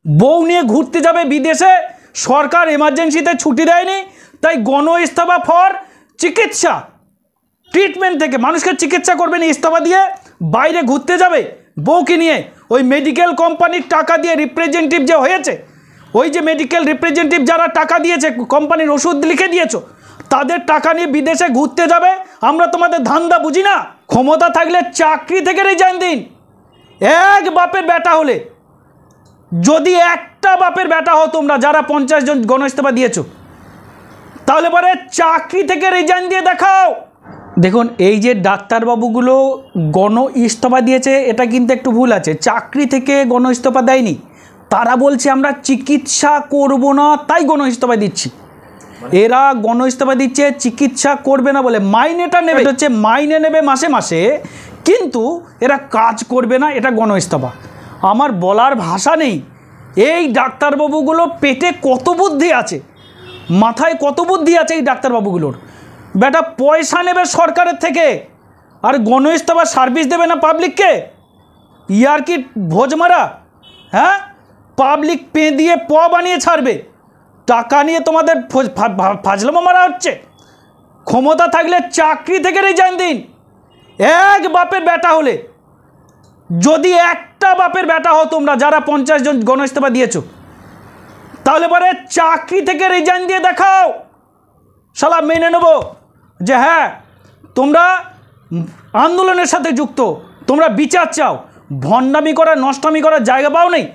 বউ নিয়ে ঘুরতে যাবে বিদেশে, সরকার এমার্জেন্সিতে ছুটি দেয়নি, তাই গণ ইস্তফা ফর চিকিৎসা ট্রিটমেন্ট থেকে মানুষকে চিকিৎসা করবেন ইস্তফা দিয়ে বাইরে ঘুরতে যাবে বউকে নিয়ে। ওই মেডিকেল কোম্পানির টাকা দিয়ে রিপ্রেজেন্টেটিভ যে হয়েছে, ওই যে মেডিকেল রিপ্রেজেন্টেটিভ যারা টাকা দিয়েছে, কোম্পানির ওষুধ লিখে দিয়েছো, তাদের টাকা নিয়ে বিদেশে ঘুরতে যাবে। আমরা তোমাদের ধান্দা বুঝি না? ক্ষমতা থাকলে চাকরি থেকে রিজাইন দিন। এক বাপের বেটা হলে, যদি একটা বাপের বেটা হও তোমরা যারা 50 জন গণ ইস্তফা দিয়েছো, তাহলে পরে চাকরি থেকে রিজাইন দিয়ে দেখাও। দেখুন, এই যে ডাক্তারবাবুগুলো গণ ইস্তফা দিয়েছে, এটা কিন্তু একটু ভুল আছে। চাকরি থেকে গণ ইস্তফা দেয়নি, তারা বলছে আমরা চিকিৎসা করব না তাই গণ ইস্তফা দিচ্ছি। এরা গণ ইস্তফা দিচ্ছে চিকিৎসা করবে না বলে। মাইনেটা নেবে, হচ্ছে মাইনে নেবে মাসে মাসে, কিন্তু এরা কাজ করবে না, এটা গণ ইস্তফা। আমার বলার ভাষা নেই। এই ডাক্তারবাবুগুলো পেটে কত বুদ্ধি আছে, মাথায় কত বুদ্ধি আছে এই ডাক্তারবাবুগুলোর। বেটা পয়সা নেবে সরকারের থেকে, আর গণ ইস্তফা সার্ভিস দেবে না পাবলিককে। ইয়ার কি ভোজ মারা? হ্যাঁ, পাবলিক পে দিয়ে প বানিয়ে ছাড়বে, টাকা নিয়ে তোমাদের ফাজলামো মারা হচ্ছে। ক্ষমতা থাকলে চাকরি থেকে রিজাইন দিন। এক বাপের বেটা হলে, যদি একটা বাপের বেটা হও তোমরা যারা 50 জন গণ ইস্তফা দিয়েছো, তাহলে পরে চাকরি থেকে রিজাইন দিয়ে দেখাও। শালা মেনে নেব যে হ্যাঁ তোমরা আন্দোলনের সাথে যুক্ত, তোমরা বিচার চাও। ভণ্ডামি করা নষ্টামি করার জায়গা পাও নেই।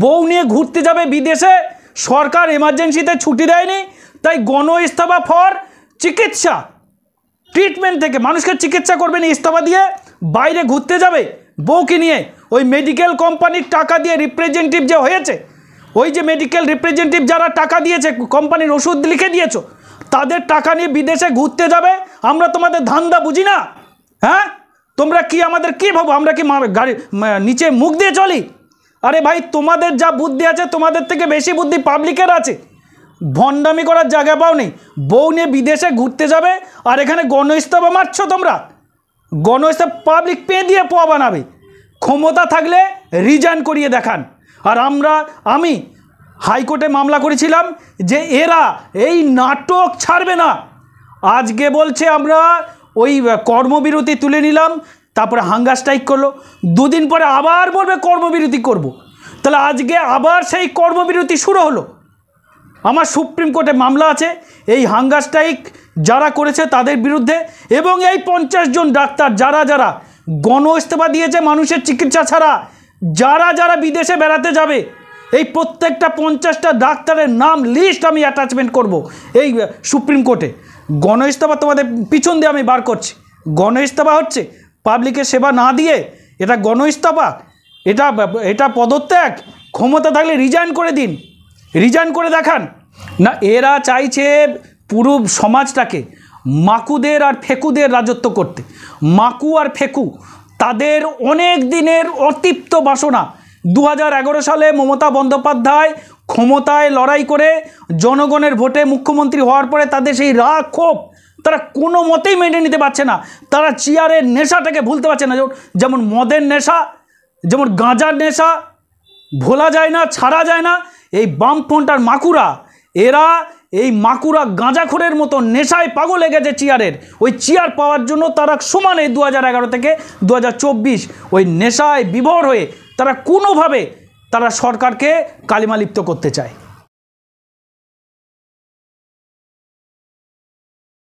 বউ নিয়ে ঘুরতে যাবে বিদেশে, সরকার এমার্জেন্সিতে ছুটি দেয়নি, তাই গণ ইস্তফা ফর চিকিৎসা ট্রিটমেন্ট থেকে মানুষকে চিকিৎসা করবেন ইস্তফা দিয়ে বাইরে ঘুরতে যাবে বউকে নিয়ে। ওই মেডিকেল কোম্পানির টাকা দিয়ে রিপ্রেজেন্টেটিভ যে হয়েছে, ওই যে মেডিকেল রিপ্রেজেন্টেটিভ যারা টাকা দিয়েছে, কোম্পানির ওষুধ লিখে দিয়েছো, তাদের টাকা নিয়ে বিদেশে ঘুরতে যাবে। আমরা তোমাদের ধান্দা বুঝি না? হ্যাঁ, তোমরা কি আমাদের কি ভাবো? আমরা কি গাড়ি নিচে মুখ দিয়ে চলি? আরে ভাই, তোমাদের যা বুদ্ধি আছে তোমাদের থেকে বেশি বুদ্ধি পাবলিকের আছে। ভণ্ডামি করার জায়গা পাও নেই। বউ নিয়ে বিদেশে ঘুরতে যাবে আর এখানে গণ ইস্তফা মারছো তোমরা। গণ ইস্তফা পাবলিক পে দিয়ে পোয়া বানাবে। ক্ষমতা থাকলে রিজাইন করিয়ে দেখান। আর আমি হাইকোর্টে মামলা করেছিলাম যে এরা এই নাটক ছাড়বে না। আজকে বলছে আমরা ওই কর্মবিরতি তুলে নিলাম, তারপরে হাঙ্গার স্ট্রাইক করলো, দুদিন পরে আবার বলবে কর্মবিরতি করব। তাহলে আজকে আবার সেই কর্মবিরতি শুরু হলো। আমার সুপ্রিম কোর্টে মামলা আছে এই হাঙ্গার স্ট্রাইক যারা করেছে তাদের বিরুদ্ধে, এবং এই 50 জন ডাক্তার যারা যারা গণ ইস্তফা দিয়েছে মানুষের চিকিৎসা ছাড়া, যারা যারা বিদেশে বেড়াতে যাবে, এই প্রত্যেকটা 50টা ডাক্তারের নাম লিস্ট আমি অ্যাটাচমেন্ট করব এই সুপ্রিম কোর্টে। গণ ইস্তফা তোমাদের পিছন দিয়ে আমি বার করছি। গণ ইস্তফা হচ্ছে পাবলিকের সেবা না দিয়ে, এটা গণ ইস্তফা, এটা পদত্যাগ। ক্ষমতা থাকলে রিজাইন করে দিন, রিজাইন করে দেখান না। এরা চাইছে পুরো সমাজটাকে মাকুদের আর ফেকুদের রাজত্ব করতে। মাকু আর ফেকু তাদের অনেক দিনের অতৃপ্ত বাসনা। 2011 সালে মমতা বন্দ্যোপাধ্যায় ক্ষমতায় লড়াই করে জনগণের ভোটে মুখ্যমন্ত্রী হওয়ার পরে তাদের সেই রাগ ক্ষোভ তারা কোনো মতেই মেনে নিতে পারছে না। তারা চেয়ারের নেশাটাকে ভুলতে পারছে না। যেমন মদের নেশা, যেমন গাঁজার নেশা ভোলা যায় না, ছাড়া যায় না। এই বামফ্রন্ট আর মাকুরা, এরা এই মাকুরা গাঁজাখোরের মতো নেশায় পাগল হয়ে গেছে চেয়ারের। ওই চেয়ার পাওয়ার জন্য তারা সমানে 2011 থেকে 2024 ওই নেশায় বিভোর হয়ে তারা কোনোভাবে তারা সরকারকে কালিমালিপ্ত করতে চায়।